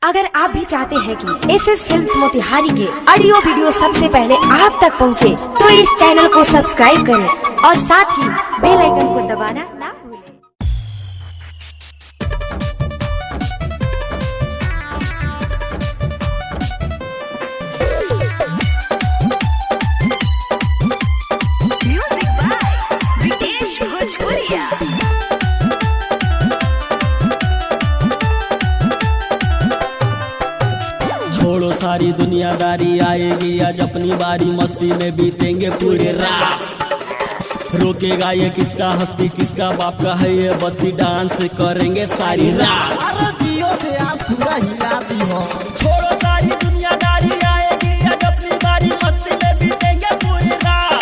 अगर आप भी चाहते हैं कि एसएस फिल्म्स मोतिहारी के ऑडियो वीडियो सबसे पहले आप तक पहुंचे, तो इस चैनल को सब्सक्राइब करें और साथ ही बेल आइकन को दबाना ना भूलें। म्यूजिक बाय विकेश भोजपुरिया। छोड़ो सारी दुनियादारी, आएगी आज अपनी बारी, मस्ती में बीतेंगे पूरे रात। रोकेगा ये किसका हस्ती, किसका बाप का है ये बस्ती, डांस करेंगे सारी रात। अरे जियो पे आज पूरा हिला दी हो। छोड़ो सारी दुनियादारी, आएगी आज अपनी बारी, मस्ती में बीतेंगे पूरी रात।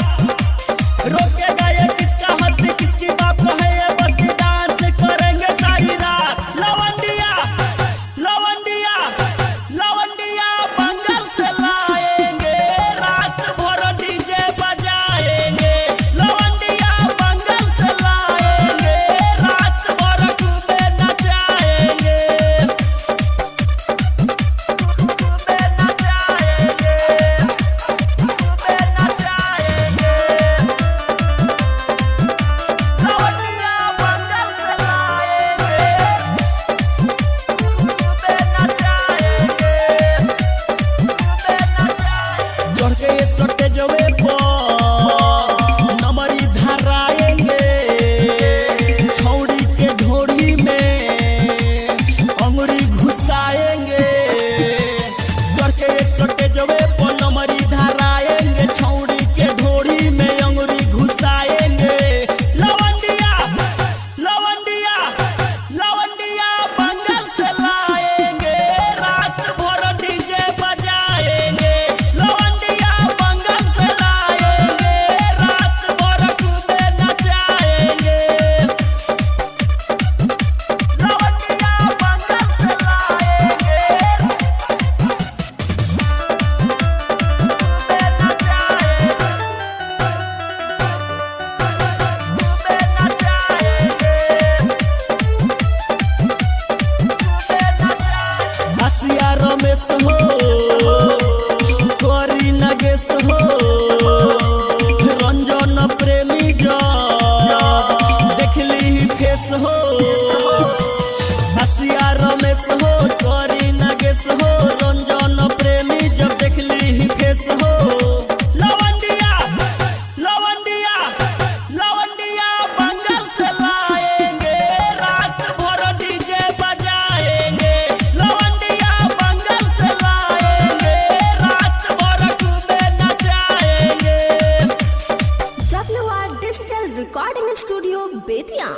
रोकेगा ये किसका हस्ती, किसकी बाप का है ये बस्ती, डांस करेंगे सारी रात। लवंडिया लवंडिया लवंडिया बंगाल से लाएंगे, रात भर डीजे बजाएंगे। लवंडिया बंगाल से लाएंगे, रात भर खूबे नचाएंगे, खूबे नचाएंगे, खूबे नचाएंगे। लवंडिया बंगाल से लाएंगे, चढ़ के ये सटे जवे पर नमरी धराएंगे, छौड़ी के ढोड़ी में अंगुरी घुसाएंगे। चढ़ के ये सटे जवे पर नमरी धराएंगे, छौड़ी के ढोड़ी में अंगुरी घुसाएंगे। लवंडिया लवंडिया लवंडिया बंगाल से लाएंगे, रात भर डीजे बजाएंगे। लवंडिया बंगाल से लाएंगे, रात भर खूबे नचाएंगे। लवंडिया बंगाल से लाएंगे, हसिया रमेश हो, करी नगेश हो, रंजन प्रेमी जो देखली फेस हो। हसिया रमेश हो, करी नगेश हो, रंजन प्रेमी जब देखली फेस हो। लवंडिया लवंडिया लवंडिया बंगाल से लाएंगे, रात भर डीजे बजाएंगे। लवंडिया बंगाल से लाएंगे, रात भर खूबे नचाएंगे। WR digital recording studio Bettiah.